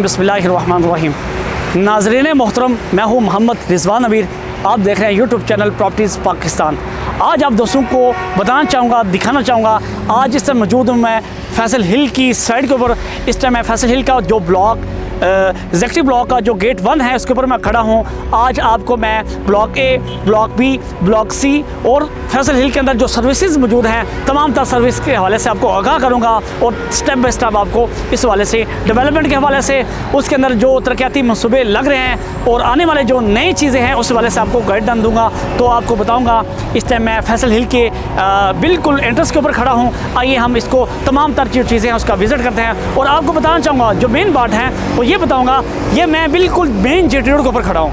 बिस्मिल्लाहिर्रहमानिर्रहीम। नाज़रीन मोहतरम, मैं हूँ मोहम्मद रिजवान अमीर। आप देख रहे हैं यूट्यूब चैनल प्रॉपर्टीज़ पाकिस्तान। आज आप दोस्तों को बताना चाहूँगा, दिखाना चाहूँगा, आज इस टाइम मौजूद हूँ मैं फैसल हिल की साइड के ऊपर। इस टाइम मैं फैसल हिल का जो ब्लॉक एग्जेक्टिव ब्लॉक का जो गेट 1 है उसके ऊपर मैं खड़ा हूँ। आज आपको मैं block A, block B, block C और फैसल हिल के अंदर जो सर्विसेज मौजूद हैं तमाम तर सर्विस के हवाले से आपको आगाह करूँगा और स्टेप बाय स्टेप आपको इस हवाले से डेवलपमेंट के हवाले से उसके अंदर जो तरक्याती मनसूबे लग रहे हैं और आने वाले जो नई चीज़ें हैं उस हवाले से आपको गाइडलाइन दूँगा। तो आपको बताऊँगा इस टाइम मैं फैसल हिल के बिल्कुल एंट्रेंस के ऊपर खड़ा हूँ। आइए हम इसको तमाम तर जो चीज़ें हैं उसका विज़िट करते हैं और आपको बताना चाहूँगा जो मेन बात है वो ये बताऊँगा। ये मैं बिल्कुल मेन जीटी रोड के ऊपर खड़ा हूँ।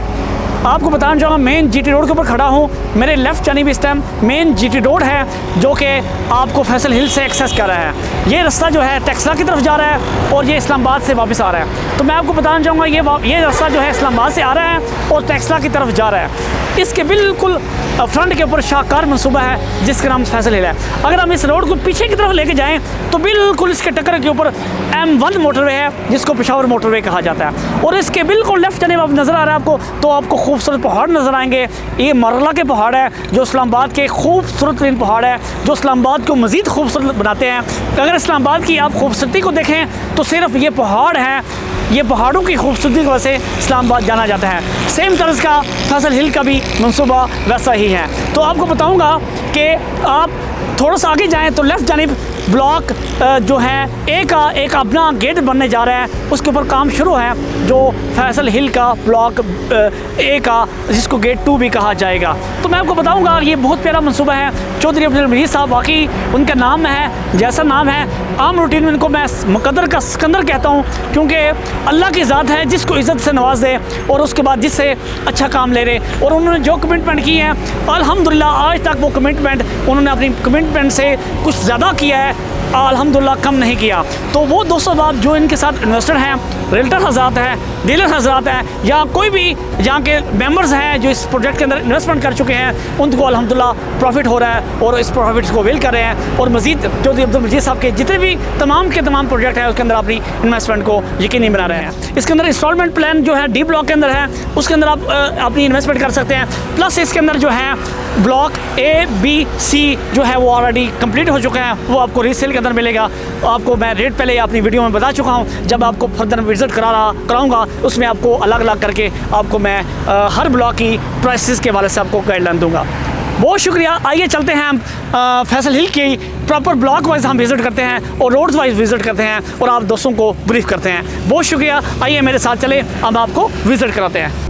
आपको बताना चाहूँगा मेन जीटी रोड के ऊपर खड़ा हूँ। मेरे लेफ़्ट जानिब इस टाइम मेन जीटी रोड है जो कि आपको फैसल हिल से एक्सेस कर रहा है। ये रास्ता जो है टेक्सला की तरफ जा रहा है और ये इस्लामाबाद से वापस आ रहा है। तो मैं आपको बताना चाहूँगा ये रास्ता जो है इस्लामाबाद से आ रहा है और टेक्सला की तरफ जा रहा है। इसके बिल्कुल फ्रंट के ऊपर शाहकार मनसूबा है जिसका नाम फैसल हिल है। अगर हम इस रोड को पीछे की तरफ लेके जाएँ तो बिल्कुल इसके टक्कर के ऊपर M1 मोटरवे है जिसको पेशावर मोटरवे कहा जाता है। और इसके बिल्कुल लेफ्ट जानिब आप नज़र आ रहा है आपको, तो आपको खूबसूरत पहाड़ नज़र आएंगे। ये मरला के पहाड़ है जो इस्लामाबाद के खूबसूरत तरीन पहाड़ है जो इस्लामाबाद को मज़ीद खूबसूरत बनाते हैं। अगर इस्लामाबाद की आप खूबसूरती को देखें तो सिर्फ ये पहाड़ हैं, ये पहाड़ों की खूबसूरती की वजह से इस्लामाबाद जाना जाता है। सेम तर्ज का फैसल हिल का भी मनसूबा वैसा ही है। तो आपको बताऊंगा कि आप थोड़ा सा आगे जाएं तो लेफ़्ट जानिब ब्लॉक जो है ए का एक अपना गेट बनने जा रहा है, उसके ऊपर काम शुरू है जो फैसल हिल का ब्लॉक ए का, जिसको गेट 2 भी कहा जाएगा। तो मैं आपको बताऊंगा ये बहुत प्यारा मनसूबा है। चौधरी अब्दुल मजीद साहब, वाकई उनका नाम है जैसा नाम है, आम रूटीन में इनको मैं मुकद्दर का सिकंदर कहता हूँ क्योंकि अल्लाह की ज़ात है जिसको इज़्ज़त से नवाज दे और उसके बाद जिससे अच्छा काम ले रहे। और उन्होंने जो कमिटमेंट की है अल्हम्दुलिल्लाह आज तक वो कमिटमेंट उन्होंने अपनी कमिटमेंट से कुछ ज़्यादा किया है, अल्हम्दुलिल्लाह कम नहीं किया। तो वो दोस्तों बाप जो इनके साथ इन्वेस्टर हैं, रियल्टर हज़रात हैं, डीलर हज़रात हैं या कोई भी यहाँ के मेंबर्स हैं जो इस प्रोजेक्ट के अंदर इन्वेस्टमेंट कर चुके हैं, उनको अल्हम्दुलिल्लाह प्रॉफिट हो रहा है और इस प्रॉफिट को वेल कर रहे हैं। और मज़ीद चौधरी अब्दुल मजीद साहब के जितने भी तमाम के तमाम प्रोजेक्ट हैं उसके अंदर अपनी इन्वेस्टमेंट को यकीनी बना रहे हैं। इसके अंदर इंस्टॉलमेंट प्लान जो है डी ब्लॉक के अंदर है, उसके अंदर आप अपनी इन्वेस्टमेंट कर सकते हैं। प्लस इसके अंदर जो है ब्लॉक ए, बी, सी जो है वो ऑलरेडी कंप्लीट हो चुका है, वो आपको रीसेल के अंदर मिलेगा। आपको मैं रेट पहले अपनी वीडियो में बता चुका हूँ। जब आपको फर्दर विजिट कराऊंगा उसमें आपको अलग अलग करके आपको मैं हर ब्लॉक की प्राइसेस के हवाले से आपको गाइडलाइन दूंगा। बहुत शुक्रिया। आइए चलते हैं हम फैसल हिल की प्रॉपर ब्लॉक वाइज हम विज़िट करते हैं और रोड्स वाइज विज़िट करते हैं और आप दोस्तों को ब्रीफ करते हैं। बहुत शुक्रिया। आइए मेरे साथ चले, हम आपको विज़िट कराते हैं।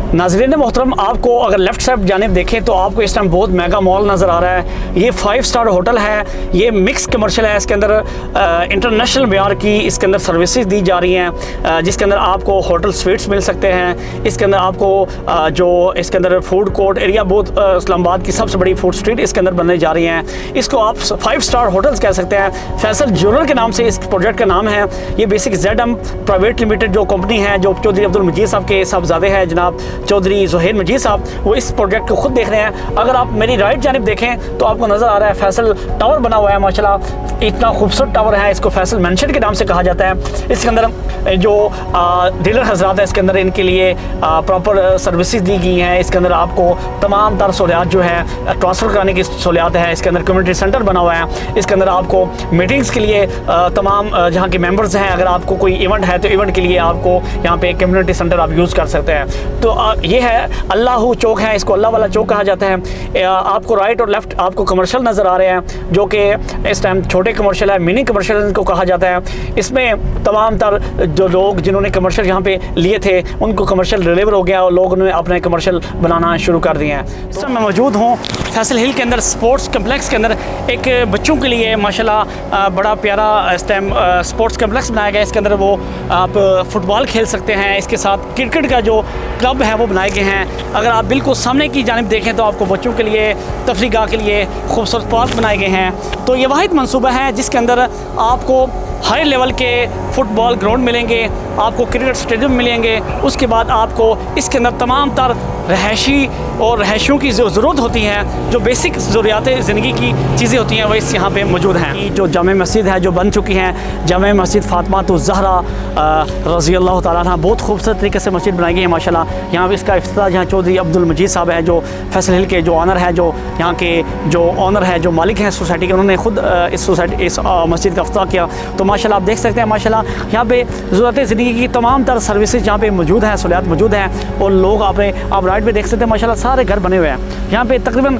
नाज़रीन मोहतरम, आपको अगर लेफ़्ट साइड जानिब देखें तो आपको इस टाइम बहुत मेगा मॉल नज़र आ रहा है। ये 5 स्टार होटल है, ये मिक्स कमर्शियल है। इसके अंदर इंटरनेशनल मेयार की इसके अंदर सर्विसेज दी जा रही हैं जिसके अंदर आपको होटल स्वीट्स मिल सकते हैं। इसके अंदर आपको जो इसके अंदर फूड कोर्ट एरिया, बहुत इस्लामाबाद की सबसे बड़ी फूड स्ट्रीट इसके अंदर बनने जा रही हैं। इसको आप 5 स्टार होटल्स कह सकते हैं। फैसल ज्वेलर के नाम से इस प्रोजेक्ट का नाम है। ये बेसिक ZM प्राइवेट लिमिटेड जो कंपनी है जो चौधरी अब्दुल मजीद साहब के साहबजादे हैं जनाब चौधरी ज़ुहैर मजीद साहब, वो इस प्रोजेक्ट को खुद देख रहे हैं। अगर आप मेरी राइट जानिब देखें तो आपको नज़र आ रहा है फैसल टावर बना हुआ है। माशाल्लाह इतना खूबसूरत टावर है, इसको फैसल मेंशन के नाम से कहा जाता है। इसके अंदर जो डीलर हज़रात है इसके अंदर इनके लिए प्रॉपर सर्विसेज दी गई हैं। इसके अंदर आपको तमाम तर सहूलियात जो है ट्रांसफ़र कराने की सहूलियात है। इसके अंदर कम्युनिटी सेंटर बना हुआ है। इसके अंदर आपको मीटिंग्स के लिए तमाम जहाँ के मेम्बर्स हैं, अगर आपको कोई इवेंट है तो इवेंट के लिए आपको यहाँ पे कम्युनिटी सेंटर आप यूज़ कर सकते हैं। तो ये है अल्लाह चौक है, इसको अल्लाह वाला चौक कहा जाता है। आपको राइट और लेफ्ट आपको कमर्शियल नज़र आ रहे हैं जो कि इस टाइम छोटे कमर्शियल है, मिनी कमर्शियल इनको कहा जाता है। इसमें तमाम तर जो लोग जिन्होंने कमर्शियल यहाँ पे लिए थे उनको कमर्शियल डिलीवर हो गया और लोगों ने अपने कमर्शियल बनाना शुरू कर दिए हैं। तो मैं मौजूद हूँ फैसल हिल के अंदर स्पोर्ट्स कम्प्लेक्स के अंदर। एक बच्चों के लिए माशाल्लाह बड़ा प्यारा इस टाइम स्पोर्ट्स कम्प्लेक्स बनाया गया है। इसके अंदर वो आप फुटबॉल खेल सकते हैं, इसके साथ क्रिकेट का जो क्लब है वो बनाए गए हैं। अगर आप बिल्कुल सामने की जानिब देखें तो आपको बच्चों के लिए तफरीगाह के लिए खूबसूरत पार्क बनाए गए हैं। तो ये वाहिद मनसूबा है जिसके अंदर आपको हाई लेवल के फुटबॉल ग्राउंड मिलेंगे, आपको क्रिकेट स्टेडियम मिलेंगे। उसके बाद आपको इसके अंदर तमाम तर रहायशी और रहायशियों की जो ज़रूरत होती हैं, जो बेसिक ज़रूरियात ज़िंदगी की चीज़ें होती हैं, वो इस यहाँ पे मौजूद हैं। जो जामे मस्जिद है जो बन चुकी हैं, जामे मस्जिद फ़ातिमा ज़हरा रज़ी अल्लाह ताला अन्हा, बहुत खूबसूरत तरीके से मस्जिद बनाई गई है माशाल्लाह। यहाँ पे इसका इफ्तिताह यहाँ चौधरी अब्दुल मजीद साहब हैं, जो फैसल हिल के जो ऑनर है, जो यहाँ के जो ऑनर है, जो मालिक हैं सोसाइटी के, उन्होंने खुद इस मस्जिद का इफ्तिताह किया। तो माशाल्लाह आप देख सकते हैं माशाल्लाह यहाँ पे ज़रूरत ज़िंदगी की तमाम तर सर्विसेज यहाँ पे मौजूद हैं, सहूलियात मौजूद हैं। और लोग आप राइट पे देख सकते हैं माशाल्लाह सारे घर बने हुए हैं। यहाँ पे तकरीबन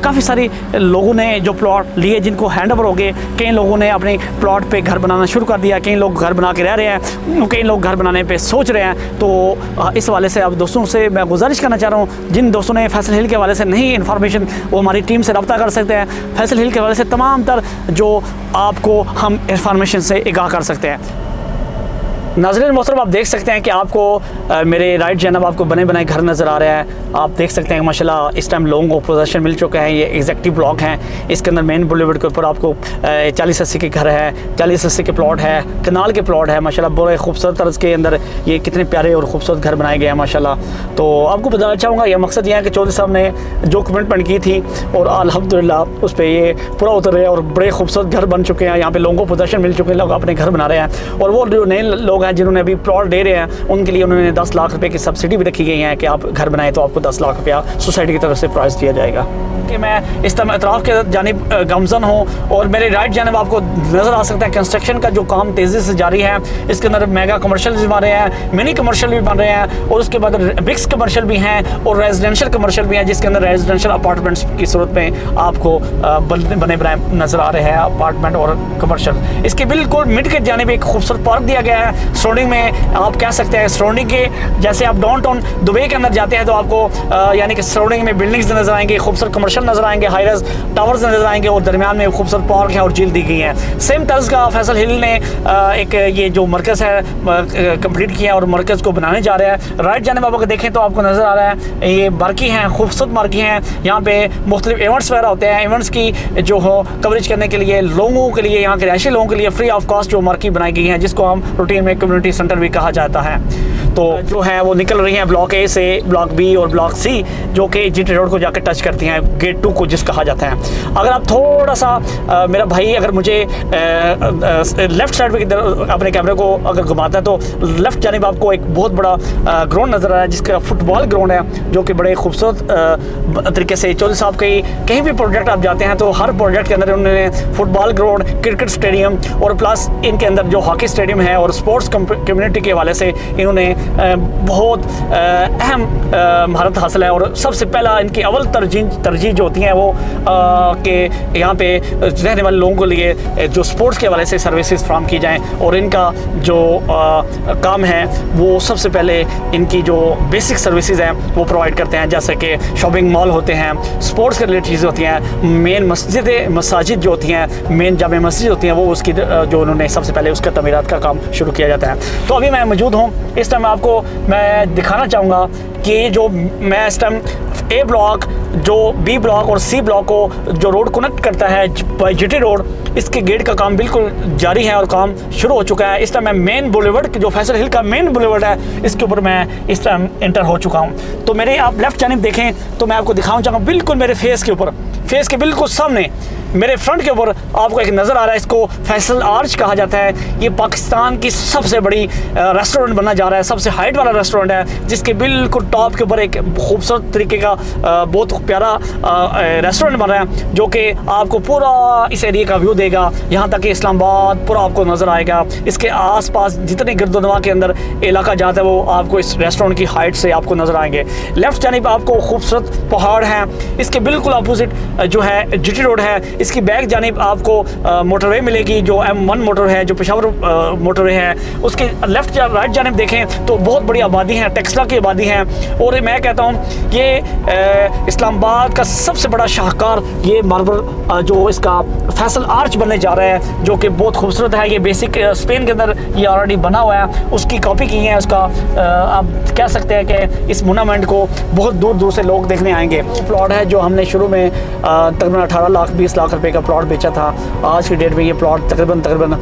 काफ़ी सारी लोगों ने जो प्लॉट लिए जिनको हैंड ओवर हो गए, कई लोगों ने अपने प्लॉट पे घर बनाना शुरू कर दिया, कई लोग घर बना के रह रहे हैं, कई लोग घर बनाने पे सोच रहे हैं। तो इस हवाले से अब दोस्तों से मैं गुजारिश करना चाह रहा हूँ, जिन दोस्तों ने फैसल हिल के हवाले से नहीं इन्फॉर्मेशन, वो हमारी टीम से रब्ता कर सकते हैं। फैसल हिल के हवाले से तमाम तर जो आपको हम इन्फॉर्मेशन से आगाह कर सकते हैं। नाज़रीन मोहतरम, आप देख सकते हैं कि आपको मेरे राइट जानब आपको बने बनाए घर नज़र आ रहा है। आप देख सकते हैं माशाल्लाह इस टाइम लोगों को पोजेसन मिल चुका है। ये एग्जेक्टिव ब्लॉक हैं, इसके अंदर मेन बुलेवर्ड के ऊपर आपको 40-80 के घर है, 40-80 के प्लॉट है, कनाल के प्लॉट है माशाल्लाह। बड़े खूबसूरत तर्ज के अंदर ये कितने प्यारे और ख़ूबसूरत घर बनाए गए हैं माशाल्लाह। तो आपको बताना चाहूँगा, यह मकसद ये है कि चौधरी साहब ने जो कमिटमेंट की थी और अल्हम्दुलिल्लाह उस पर ये पूरा उतर रहे हैं और बड़े खूबसूरत घर बन चुके हैं। यहाँ पे लोगों को पोजेसन मिल चुके हैं, लोग अपने घर बना रहे हैं। और वो जो नए लोग हैं जिन्होंने अभी प्लॉट दे रहे हैं, उनके लिए उन्होंने 10 लाख रुपए की सब्सिडी भी रखी गई है कि आप घर बनाएं तो आपको 10 लाख रुपया सोसाइटी की तरफ से प्राइस दिया जाएगा। कि मैं इस तरह अतराफ़ के जानिब गमजन हूँ और मेरे राइट जानब आपको नज़र आ सकता है कंस्ट्रक्शन का जो काम तेज़ी से जारी है। इसके अंदर मेगा कमर्शियल भी बन रहे हैं, मिनी कमर्शियल भी बन रहे हैं, और उसके बाद बिग्स कमर्शियल भी हैं और रेजिडेंशियल कमर्शियल भी हैं, जिसके अंदर रेजिडेंशियल अपार्टमेंट्स की सूरत में आपको बने बनाए नज़र आ रहे हैं अपार्टमेंट और कमर्शियल। इसके बिल्कुल मिड के जानिब एक खूबसूरत पार्क दिया गया है। सराउंडिंग में आप कह सकते हैं सराउंडिंग के जैसे आप डाउन टाउन दुबई के अंदर जाते हैं तो आपको यानी कि सराउंडिंग में बिल्डिंग्स नज़र आएंगे, खूबसूरत कमर्शियल नज़र आएंगे, हाई राइज टावर्स नज़र आएंगे और दरमियान में खूबसूरत पार्क है और झील दी गई है। सेम तर्ज का फैसल हिल ने एक ये जो मरकज़ है कंप्लीट किया और मरकज़ को बनाने जा रहे हैं। राइट जानिब आप अगर देखें तो आपको नज़र आ रहा है ये मार्की हैं, खूबसूरत मार्की हैं। यहाँ पे मुख्तलिफ इवेंट्स वगैरह होते हैं। इवेंट्स की जो हो कवरेज करने के लिए लोगों के लिए, यहाँ के रहायशी लोगों के लिए फ्री ऑफ कॉस्ट जो मार्की बनाई गई है, जिसको हम रूटीन में कम्युनिटी सेंटर भी कहा जाता है। तो जो है वो निकल रही हैं ब्लॉक ए से ब्लॉक बी और ब्लॉक सी, जो कि जीटी रोड को जाकर टच करती हैं, गेट 2 को जिस कहा जाता है। अगर आप थोड़ा सा मेरा भाई अगर मुझे लेफ़्ट साइड पे अपने कैमरे को अगर घुमाता है तो लेफ़्ट जानिब आपको एक बहुत बड़ा ग्राउंड नज़र आ रहा है, जिसका फुटबॉल ग्राउंड है, जो कि बड़े खूबसूरत तरीके से चौधरी साहब की कहीं भी प्रोजेक्ट आप जाते हैं तो हर प्रोजेक्ट के अंदर उन्होंने फुटबॉल ग्राउंड, क्रिकेट स्टेडियम और प्लस इनके अंदर जो हॉकी स्टेडियम है और स्पोर्ट्स कम्युनिटी के हवाले से इन्होंने बहुत अहम महारत हासिल है। और सबसे पहला इनकी अव्वल तरजीह जो होती हैं वो कि यहाँ पे रहने वाले लोगों के लिए जो स्पोर्ट्स के हवाले से सर्विसेज फ्राहम की जाएँ, और इनका जो काम है वो सबसे पहले इनकी जो बेसिक सर्विसेज हैं वो प्रोवाइड करते हैं, जैसे कि शॉपिंग मॉल होते हैं, स्पोर्ट्स के रिलेटेड चीज़ें होती हैं, मेन मसाजिद जो होती हैं, मेन जामे मस्जिद होती हैं, वो उसकी जो उन्होंने सबसे पहले उसका तमीरात का काम शुरू किया जाता है। तो अभी मैं मौजूद हूँ, इस टाइम आपको मैं दिखाना चाहूँगा कि जो मैं इस टाइम ए ब्लॉक, जो बी ब्लॉक और सी ब्लॉक को जो रोड कनेक्ट करता है बाई जीटी रोड, इसके गेट का काम बिल्कुल जारी है और काम शुरू हो चुका है। इस टाइम मैं मेन बुलेवर्ड जो फैसल हिल का मेन बुलेवर्ड है, इसके ऊपर मैं इस टाइम एंटर हो चुका हूँ। तो मेरे आप लेफ्ट जानिब देखें तो मैं आपको दिखाना चाहूँगा बिल्कुल मेरे फेस के ऊपर, फेस के बिल्कुल सामने मेरे फ्रंट के ऊपर आपको एक नज़र आ रहा है, इसको फैसल आर्च कहा जाता है। ये पाकिस्तान की सबसे बड़ी रेस्टोरेंट बनना जा रहा है, सबसे हाइट वाला रेस्टोरेंट है, जिसके बिल्कुल टॉप के ऊपर एक खूबसूरत तरीके का बहुत प्यारा रेस्टोरेंट बन रहा है, जो कि आपको पूरा इस एरिया का व्यू देगा। यहाँ तक कि इस्लामाबाद पूरा आपको नज़र आएगा। इसके आसपास जितने गिरदोनवा के अंदर इलाका जाता है वो आपको इस रेस्टोरेंट की हाइट से आपको नज़र आएंगे। लेफ्ट जानिब आपको खूबसूरत पहाड़ हैं, इसके बिल्कुल अपोजिट जो है जीटी रोड है। इसकी बैक जानिब आपको मोटरवे मिलेगी, जो M1 मोटर है, जो पेशावर मोटरवे है। उसके लेफ्ट राइट जानिब देखें तो बहुत बड़ी आबादी है, टेक्सला की आबादी है। और मैं कहता हूँ ये इस्लामाबाद का सबसे बड़ा शाहकार ये मार्बल जो इसका फैसल आर्च बनने जा रहा है, जो कि बहुत खूबसूरत है। ये बेसिक स्पेन के अंदर ये ऑलरेडी बना हुआ है, उसकी कॉपी की है। उसका आप कह सकते हैं कि इस मोनामेंट को बहुत दूर दूर से लोग देखने आएंगे। प्लॉट है जो हमने शुरू में तकरीबन 18 लाख 20 लाख लाख रुपए का प्लॉट बेचा था, आज की डेट में ये प्लॉट तकरीबन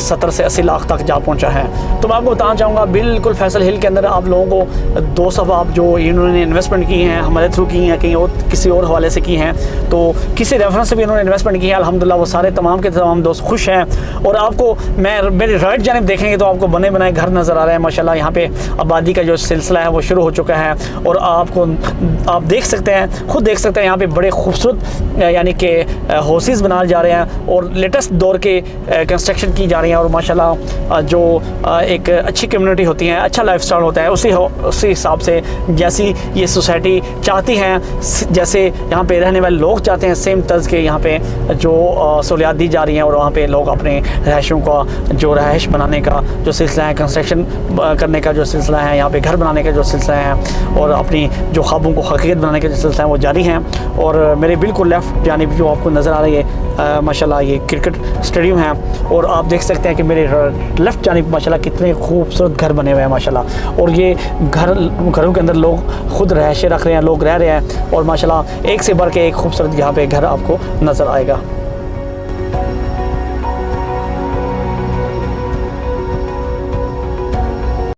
70 से 80 लाख तक जा पहुंचा है। तो मैं आपको बताना चाहूँगा बिल्कुल फैसल हिल के अंदर आप लोगों को 2 सब आप जो इन्होंने इन्वेस्टमेंट की हैं हमारे थ्रू की हैं, कहीं और किसी और हवाले से की हैं, तो किसी रेफरेंस से भी इन्होंने इन्वेस्टमेंट की है। अल्हम्दुलिल्लाह वो सारे तमाम के तमाम दोस्त खुश हैं। और आपको मैं मेरी राइट जानिब देखेंगे तो आपको बने बनाए घर नज़र आ रहे हैं माशाल्लाह। यहाँ पे आबादी का जो सिलसिला है वो शुरू हो चुका है और आप देख सकते हैं, खुद देख सकते हैं यहाँ पे बड़े खूबसूरत यानी कि हाउसेस बनाए जा रहे हैं और लेटेस्ट दौर के कंस्ट्रक्शन की जा रही हैं। और माशाल्लाह जो एक अच्छी कम्युनिटी होती है, अच्छा लाइफस्टाइल होता है, उसी हिसाब से जैसी ये सोसाइटी चाहती हैं, जैसे यहाँ पे रहने वाले लोग चाहते हैं, सेम तर्ज के यहाँ पे जो सहूलियात दी जा रही हैं। और वहाँ पे लोग अपने रहायशों का जो रहायश बनाने का जो सिलसिला है, कंस्ट्रक्शन करने का जो सिलसिला है, यहाँ पे घर बनाने का जो सिलसिला है और अपनी जो ख्वाबों को हकीकत बनाने का जो सिलसिला है वो जारी हैं। और मेरे बिल्कुल लेफ़्ट जानिब जो आपको नज़र आ रही है माशाल्लाह ये क्रिकेट स्टेडियम है। और आप देख सकते हैं कि मेरे लेफ़्ट जानिब माशाल्लाह कितने खूबसूरत घर बने हुए हैं माशाल्लाह। और ये घरों के अंदर लोग खुद रहायशें रख रहे हैं, लोग रह रहे हैं और माशाल्लाह एक से बढ़ के एक खूबसूरत यहाँ पे घर आपको नज़र आएगा।